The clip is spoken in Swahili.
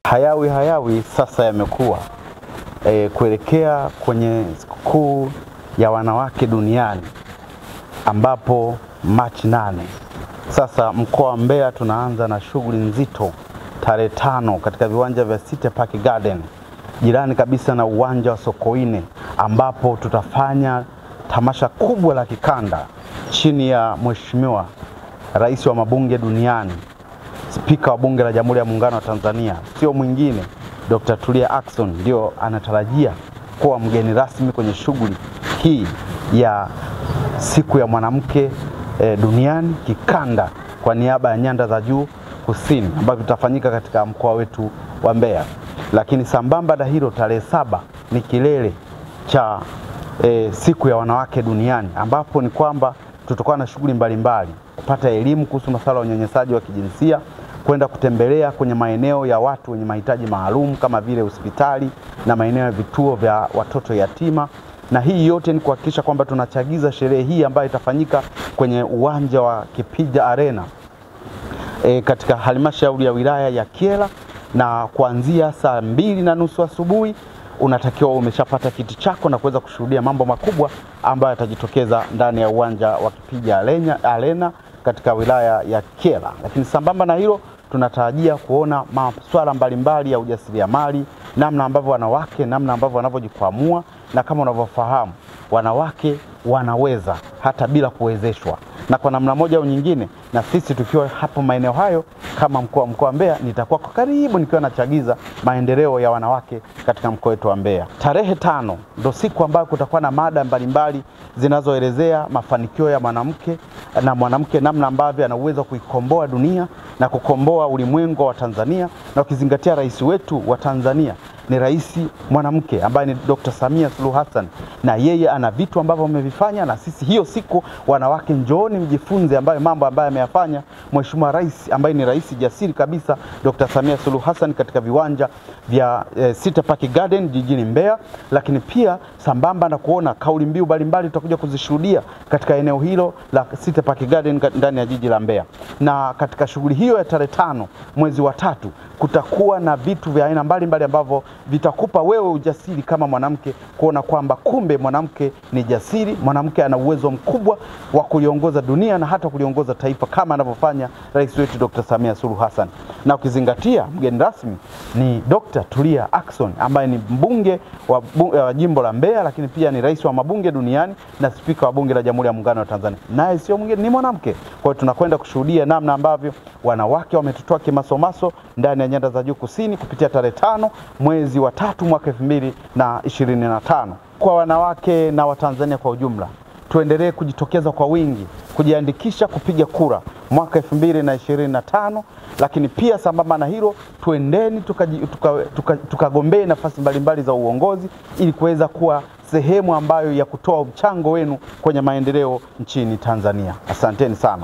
Hayawi sasa yamekuwa kuelekea kwenye sikukuu ya wanawake duniani ambapo Machi 8. Sasa mkoa wa Mbeya tunaanza na shughuli nzito tarehe 5 katika viwanja vya City Park Garden jirani kabisa na uwanja wa Sokoine, ambapo tutafanya tamasha kubwa la kikanda chini ya Mheshimiwa Rais wa Mabunge Duniani, Spika wa Bunge la Jamhuri ya Muungano wa Tanzania, sio mwingine Dr. Tulia Ackson, ndio anatarajia kuwa mgeni rasmi kwenye shughuli hii ya siku ya mwanamke duniani kikanda kwa niaba ya Nyanda za Juu Kusini, ambapo tutafanyika katika mkoa wetu wa Mbeya. Lakini sambamba na hilo, tarehe 7 ni kilele cha siku ya wanawake duniani, ambapo ni kwamba tutakuwa na shughuli mbalimbali, kupata elimu kuhusu masuala ya unyanyasaji wa kijinsia, kwenda kutembelea kwenye maeneo ya watu wenye mahitaji maalum kama vile hospitali na maeneo ya vituo vya watoto yatima. Na hii yote ni kuhakikisha kwamba tunachagiza sherehe hii ambayo itafanyika kwenye uwanja wa Kipija Arena katika halmashauri ya wilaya ya Kyela, na kuanzia saa 2:30 asubuhi unatakiwa umeshapata kiti chako na kuweza kushuhudia mambo makubwa ambayo yatajitokeza ndani ya uwanja wa Kipija Arena katika wilaya ya Kyela. Lakini sambamba na hilo, tunatarajia kuona masuala mbalimbali ya ujasiriamali, namna ambavyo wanawake wanavyojikwamua, na kama unavyofahamu wanawake wanaweza hata bila kuwezeshwa, na kwa namna moja au nyingine, na sisi tukiwa hapo maeneo hayo kama mkoa wa Mbeya, nitakuwa kwa karibu nikiwa nachagiza maendeleo ya wanawake katika mkoa wetu wa Mbeya. Tarehe 5 ndio siku ambayo kutakuwa na mada mbalimbali zinazoelezea mafanikio ya mwanamke na mwanamke, namna ambavyo ana uwezo kuikomboa dunia na kukomboa ulimwengu wa Tanzania, na ukizingatia rais wetu wa Tanzania ni rais mwanamke ambaye ni Dr. Samia Suluhu Hassan, na yeye ana vitu ambavyo amevifanya, na sisi hiyo siku wanawake njooni mjifunze mambo ambayo ameyafanya Mheshimiwa Rais ambaye ni rais jasiri kabisa Dr. Samia Suluhu Hassan katika viwanja vya City Park Garden jijini Mbeya. Lakini pia sambamba na kuona kauli mbiu mbalimbali tutakuja kuzishuhudia katika eneo hilo la City Park Garden ndani ya jiji la Mbeya. Na katika shughuli hiyo ya tarehe 5 mwezi wa 3 kutakuwa na vitu vya aina mbalimbali ambavyo vitakupa wewe ujasiri kama mwanamke kuona kwamba kumbe mwanamke ni jasiri, mwanamke ana uwezo mkubwa wa kuliongoza dunia na hata kuliongoza taifa kama anavyofanya rais wetu Dr. Samia Suluhu Hassan. Na ukizingatia mgeni rasmi ni Dr. Tulia Ackson ambaye ni mbunge wa jimbo la Mbeya, lakini pia ni rais wa mabunge duniani na spika wa Bunge la Jamhuri ya Muungano wa Tanzania, naye sio mwingine ni mwanamke. Kwa hiyo tunakwenda kushuhudia namna ambavyo wanawake wametutoa kimasomaso ndani ya Nyanda za Juu Kusini kupitia tarehe 5 mwezi wa 3 mwaka 2025. Kwa wanawake na Watanzania kwa ujumla, tuendelee kujitokeza kwa wingi kujiandikisha kupiga kura mwaka 2025, lakini pia sambamba na hilo tuendeni tukagombee nafasi mbalimbali za uongozi ili kuweza kuwa sehemu ambayo ya kutoa mchango wenu kwenye maendeleo nchini Tanzania. Asanteni sana.